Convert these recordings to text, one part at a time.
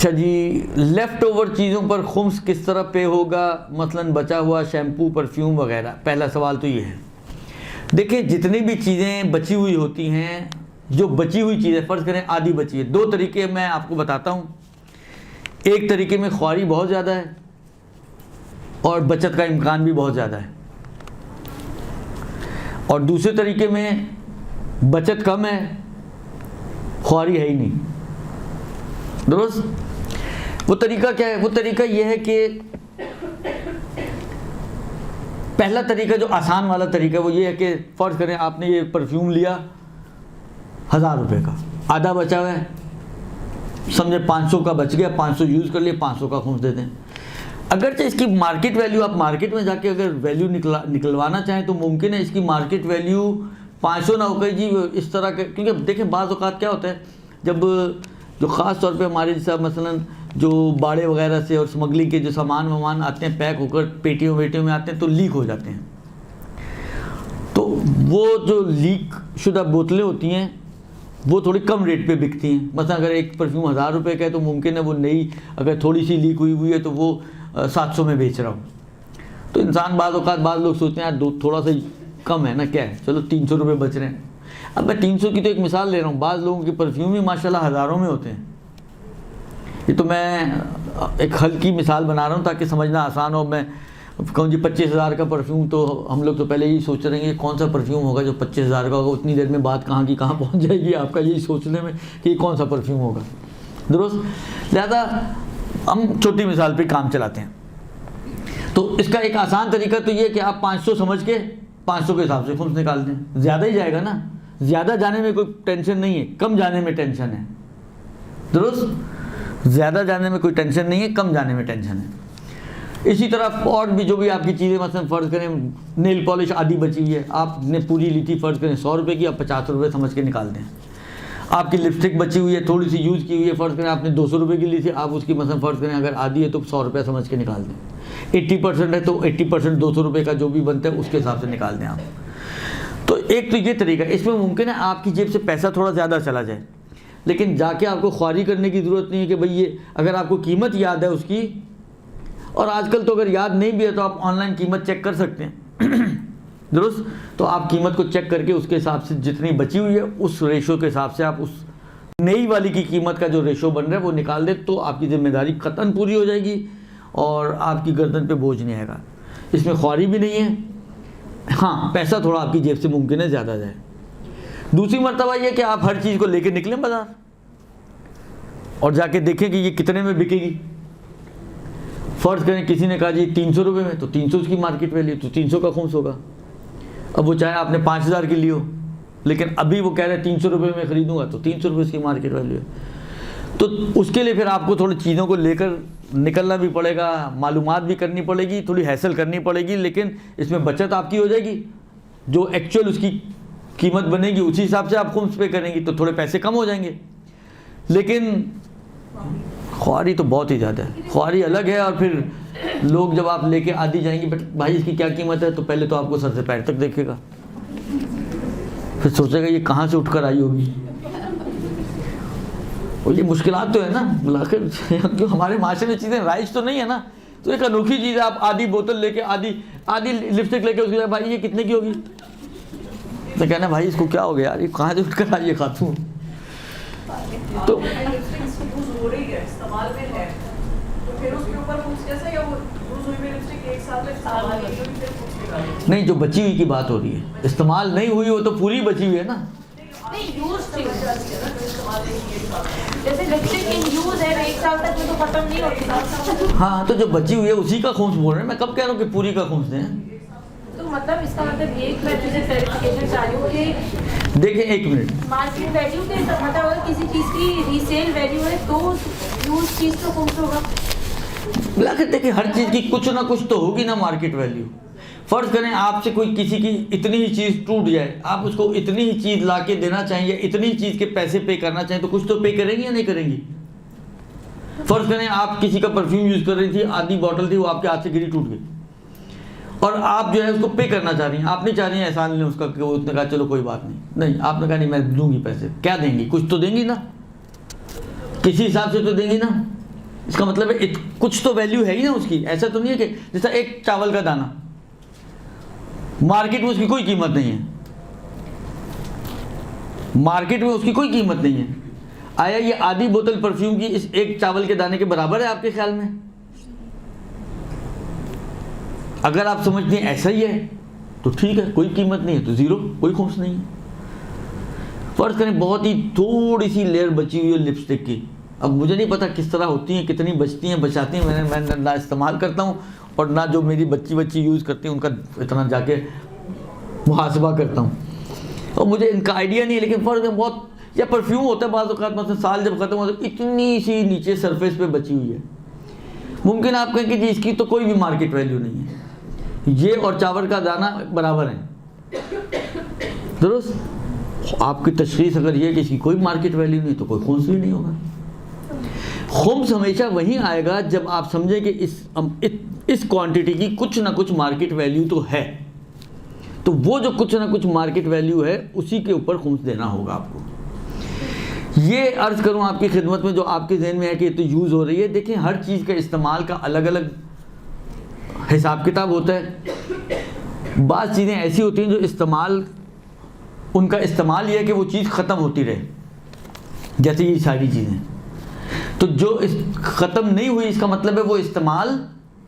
अच्छा जी, left over चीज़ों पर खुम्स किस तरह पे होगा, मसलन बचा हुआ शैम्पू, परफ्यूम वगैरह। पहला सवाल तो ये है, देखिए जितनी भी चीज़ें बची हुई होती हैं, जो बची हुई चीज़ें फ़र्ज़ करें आधी बची है, दो तरीके मैं आपको बताता हूँ। एक तरीके में ख्वारी बहुत ज़्यादा है और बचत का इम्कान भी बहुत ज़्यादा है, और दूसरे तरीके में बचत कम है, ख्वारी है ही नहीं। दुरुस्त। वो तरीका क्या है? वो तरीका ये है कि पहला तरीका जो आसान वाला तरीका है वो ये है कि फ़र्ज़ करें आपने ये परफ्यूम लिया 1000 रुपये का, आधा बचा हुआ है, समझे 500 का बच गया, 500 यूज़ कर लिए, 500 का खुम्स दे दें। अगरचे इसकी मार्केट वैल्यू, आप मार्केट में जाके अगर वैल्यू निकलवाना चाहें तो मुमकिन है इसकी मार्केट वैल्यू 500 ना होकर जी इस तरह के, क्योंकि देखें बाज़ औक़ात क्या होता है, जब जो ख़ास तौर पे हमारे जैसा मसलन जो बाड़े वगैरह से और स्मगलिंग के जो सामान आते हैं पैक होकर पेटियों वेटियों में आते हैं तो लीक हो जाते हैं। तो वो जो लीक शुदा बोतलें होती हैं वो थोड़ी कम रेट पे बिकती हैं। मतलब अगर एक परफ्यूम 1000 रुपये का है तो मुमकिन है वो नई अगर थोड़ी सी लीक हुई है तो वो 700 में बेच रहा हूँ। तो इंसान बाज़ लोग सोचते हैं यार थोड़ा सा कम है ना, क्या है, चलो 300 रुपये बच रहे हैं। अब मैं 300 की तो एक मिसाल ले रहा हूँ, बाज़ लोगों के परफ्यूम ही माशाल्लाह हज़ारों में होते हैं। ये तो मैं एक हल्की मिसाल बना रहा हूँ ताकि समझना आसान हो। मैं कहूँ जी 25,000 का परफ्यूम, तो हम लोग तो पहले यही सोच रहे हैं कि कौन सा परफ्यूम होगा जो 25,000 का होगा। उतनी देर में बात कहाँ की कहाँ पहुँच जाएगी आपका यही सोचने में कि कौन सा परफ्यूम होगा। दुरुस्त। लिहाजा हम छोटी मिसाल पे काम चलाते हैं। तो इसका एक आसान तरीका तो ये है कि आप 500 समझ के 500 के हिसाब से खुम्स निकाल दें। ज़्यादा ही जाएगा ना, ज़्यादा जाने में कोई टेंशन नहीं है, कम जाने में टेंशन है। दुरुस्त। ज़्यादा जाने में कोई टेंशन नहीं है, कम जाने में टेंशन है। इसी तरह और भी जो भी आपकी चीज़ें, मसलन फ़र्ज़ करें नेल पॉलिश आधी बची हुई है, आपने पूरी ली थी फ़र्ज़ करें 100 रुपये की, आप 50 रुपये समझ के निकाल दें। आपकी लिपस्टिक बची हुई है, थोड़ी सी यूज़ की हुई है, फ़र्ज़ करें आपने 200 रुपये की ली थी, आप उसकी मसलन फ़र्ज़ करें अगर आधी है तो 100 रुपये समझ के निकाल दें। 80% है तो 80% 200 रुपये का जो भी बनता है उसके हिसाब से निकाल दें आप। तो एक तो ये तरीका, इसमें मुमकिन है आपकी जेब से पैसा थोड़ा ज़्यादा चला जाए, लेकिन जाके आपको ख्वारी करने की ज़रूरत नहीं है कि भाई ये अगर आपको कीमत याद है उसकी, और आजकल तो अगर याद नहीं भी है तो आप ऑनलाइन कीमत चेक कर सकते हैं। दुरुस्त। तो आप कीमत को चेक करके उसके हिसाब से जितनी बची हुई है उस रेशो के हिसाब से आप उस नई वाली की कीमत का जो रेशो बन रहा है वो निकाल दें, तो आपकी ज़िम्मेदारी क़तन पूरी हो जाएगी और आपकी गर्दन पे बोझ नहीं आएगा। इसमें ख्वारी भी नहीं है। हाँ, पैसा थोड़ा आपकी जेब से मुमकिन है ज़्यादा जाए। दूसरी मर्तबा ये कि आप हर चीज़ को लेकर निकलें बाज़ार और जाके देखें कि ये कितने में बिकेगी। फ़र्ज़ करें किसी ने कहा जी 300 रुपये में, तो 300 उसकी मार्केट वैल्यू, तो 300 का खुम्स होगा। अब वो चाहे आपने 5000 की ली हो, लेकिन अभी वो कह रहे हैं 300 रुपये में ख़रीदूँगा, तो 300 रुपये उसकी मार्केट वैल्यू है। तो उसके लिए फिर आपको थोड़ी चीज़ों को लेकर निकलना भी पड़ेगा, मालूमात भी करनी पड़ेगी, थोड़ी हैसल करनी पड़ेगी, लेकिन इसमें बचत आपकी हो जाएगी। जो एक्चुअल उसकी कीमत बनेगी उसी हिसाब से आप खुम्स पे करेंगी तो थोड़े पैसे कम हो जाएंगे। लेकिन ख्वारी तो बहुत ही ज़्यादा है, ख्वारी अलग है। और फिर लोग जब आप लेके आधी जाएंगे, बट भाई इसकी क्या कीमत है, तो पहले तो आपको सर से पैर तक देखेगा, फिर सोचेगा ये कहाँ से उठकर आई होगी। और ये मुश्किलात तो है ना, आखिर क्यों हमारे माशरे में चीज़ें राइज तो नहीं है ना। तो एक अनोखी चीज़ है, आप आधी बोतल लेके आधी लिपस्टिक लेके उसके बाद भाई ये कितने की होगी, तो कहना भाई इसको क्या हो गया यार, ये कहाँ से उठकर आई है खातून। तो नहीं, जो बची हुई की बात हो रही है, इस्तेमाल नहीं हुई वो तो पूरी बची हुई है ना। जैसे लिपस्टिक इन यूज है 1 साल तक तो खत्म नहीं होती। हाँ, तो जो बची हुई है उसी का खुम्स बोल रहे हैं। मैं कब कह रहा हूँ कि पूरी का खुम्स दें। तो मतलब इसका मतलब ये मैं तुझे क्लैरिफिकेशन चाह रही हूँ कि देखें एक मिनट, मार्केट वैल्यू के मतलब अगर किसी चीज़ की रीसेल वैल्यू है तो यूज चीज़ तो खुम्स होगा। देखिए हर चीज़ की कुछ ना कुछ तो होगी ना मार्केट वैल्यू। फ़र्ज़ करें आपसे कोई किसी की इतनी ही चीज़ टूट जाए, आप उसको इतनी ही चीज़ ला के देना चाहिए, इतनी ही चीज़ के पैसे पे करना चाहिए, तो कुछ तो पे करेंगी या नहीं करेंगी। फ़र्ज़ करें आप किसी का परफ्यूम यूज़ कर रही थी, आधी बॉटल थी, वो आपके हाथ से गिरी टूट गई, और आप जो है उसको पे करना चाह रही हैं। आप नहीं चाह रही हैं एहसान लें उसका कि वो उसने कहा चलो कोई बात नहीं, आपने कहा नहीं मैं दूंगी पैसे। क्या देंगी, कुछ तो देंगी ना, किसी हिसाब से तो देंगी ना। इसका मतलब है कुछ तो वैल्यू है ही ना उसकी। ऐसा तो नहीं है कि जैसा एक चावल का दाना, मार्केट में उसकी कोई कीमत नहीं है, मार्केट में उसकी कोई कीमत नहीं है। आया ये आधी बोतल परफ्यूम की इस एक चावल के दाने के बराबर है आपके ख्याल में? अगर आप समझते हैं ऐसा ही है तो ठीक है, कोई कीमत नहीं है तो जीरो, कोई खुम्स नहीं है। फर्ज करें बहुत ही थोड़ी सी लेयर बची हुई है लिपस्टिक की, अब मुझे नहीं पता किस तरह होती हैं, कितनी बचती हैं, बचाती हैं, मैं ना इस्तेमाल करता हूँ और ना जो मेरी बच्ची यूज़ करती हैं उनका इतना जाके मुहासबा करता हूँ, और मुझे इनका आइडिया नहीं है। लेकिन फ़र्क है बहुत, या परफ्यूम होता है बाज़ औक़ात, मतलब साल जब ख़त्म होता है इतनी सी नीचे सरफेस पे बची हुई है, मुमकिन आप कहें कि जी इसकी तो कोई भी मार्केट वैल्यू नहीं है, ये और चावल का दाना बराबर है, दुरुस्त। आपकी तशख़ीस अगर ये है कि इसकी कोई मार्केट वैल्यू नहीं तो कोई खुम्स भी नहीं होगा। खुम्स हमेशा वहीं आएगा जब आप समझें कि इस क्वांटिटी की कुछ ना कुछ मार्केट वैल्यू तो है, तो वो जो कुछ ना कुछ मार्केट वैल्यू है उसी के ऊपर खुम्स देना होगा आपको। ये अर्ज़ करूँ आपकी खिदमत में, जो आपके जहन में है कि ये तो यूज़ हो रही है, देखें हर चीज़ का इस्तेमाल का अलग अलग हिसाब किताब होता है। बाज़ चीज़ें ऐसी होती हैं जो इस्तेमाल, उनका इस्तेमाल ये है कि वो चीज़ ख़त्म होती रहे, जैसे ये सारी चीज़ें, तो जो ख़त्म नहीं हुई इसका मतलब है वो इस्तेमाल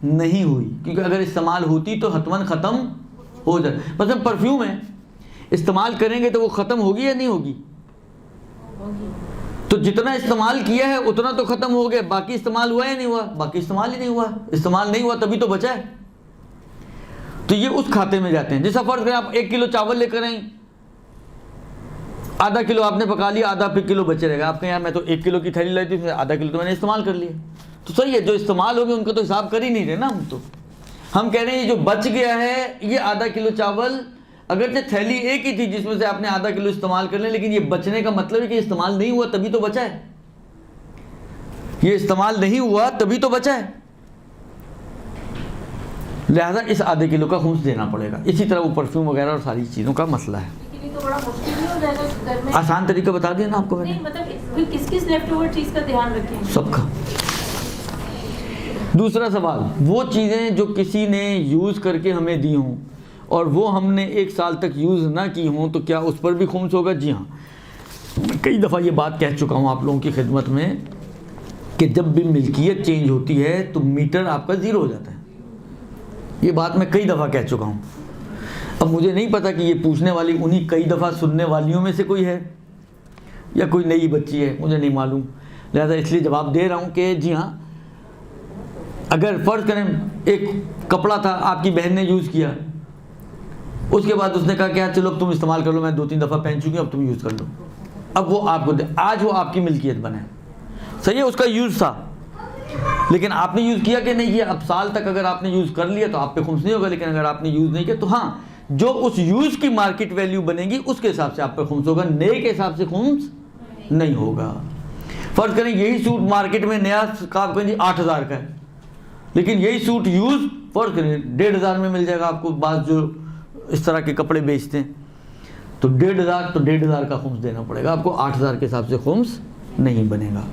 नहीं हुई, क्योंकि अगर इस्तेमाल होती तो हतमन ख़त्म हो जाए। मतलब परफ्यूम है, इस्तेमाल करेंगे तो वो ख़त्म होगी या नहीं होगी? तो जितना इस्तेमाल किया है उतना तो ख़त्म हो गया, बाकी इस्तेमाल हुआ या नहीं हुआ? बाकी इस्तेमाल ही नहीं हुआ। इस्तेमाल नहीं हुआ तभी तो बचा है, तो ये उस खाते में जाते हैं। जैसा फ़र्ज़ करें आप 1 किलो चावल लेकर आए, आधा किलो आपने पका लिया, आधा किलो बचे रहेगा। आप कहें यार मैं तो 1 किलो की थैली लाई थी, आधा किलो तो मैंने इस्तेमाल कर लिया, तो सही है, जो इस्तेमाल हो गया उनका तो हिसाब कर ही नहीं रहे ना हम। तो हम कह रहे हैं ये जो बच गया है, ये आधा किलो चावल, अगर जो थैली एक ही थी जिसमें से आपने आधा किलो इस्तेमाल कर लिया, लेकिन ये बचने का मतलब है कि इस्तेमाल नहीं हुआ तभी तो बचा है, ये इस्तेमाल नहीं हुआ तभी तो बचा है, लिहाजा इस आधे किलो का खुम्स देना पड़ेगा। इसी तरह वो परफ्यूम वगैरह और सारी चीज़ों का मसला है। तो बड़ा मुश्किल नहीं हो जाएगा घर में? आसान तरीका बता दिया ना आपको मैंने। नहीं मतलब किस लेफ्ट ओवर चीज़ का ध्यान रखें? सबका। दूसरा सवाल, वो चीज़ें जो किसी ने यूज़ करके हमें दी हों और वो हमने 1 साल तक यूज़ ना की हों, तो क्या उस पर भी खुम्स होगा? जी हाँ, मैं कई दफ़ा ये बात कह चुका हूँ आप लोगों की खिदमत में कि जब भी मिल्कियत चेंज होती है तो मीटर आपका ज़ीरो हो जाता है। ये बात मैं कई दफ़ा कह चुका हूँ। अब मुझे नहीं पता कि ये पूछने वाली उन्हीं कई दफ़ा सुनने वालियों में से कोई है या कोई नई बच्ची है, मुझे नहीं मालूम, लिहाजा इसलिए जवाब दे रहा हूँ कि जी हाँ, अगर फ़र्ज़ करें एक कपड़ा था आपकी बहन ने यूज़ किया, उसके बाद उसने कहा क्या चलो अब तुम इस्तेमाल कर लो, मैं 2-3 दफ़ा पहन चुकी हूँ, अब तुम यूज़ कर लो, अब वो आपको आज वो आपकी मिल्कियत बने, सही है, उसका यूज़ था, लेकिन आपने यूज़ किया कि नहीं किया? अब साल तक अगर आपने यूज़ कर लिया तो आप पे खुम्स नहीं होगा, लेकिन अगर आपने यूज़ नहीं किया तो हाँ, जो उस यूज़ की मार्केट वैल्यू बनेगी उसके हिसाब से आप पे खुम्स होगा, नए के हिसाब से खुम्स नहीं होगा। फ़र्ज़ करें यही सूट मार्केट में नया का 8,000 का है, लेकिन यही सूट यूज़ फ़र्ज़ करें 1,500 में मिल जाएगा आपको। बाज़ जो इस तरह के कपड़े बेचते हैं तो 1,500 का खुम्स देना पड़ेगा आपको, 8,000 के हिसाब से खुम्स नहीं बनेगा।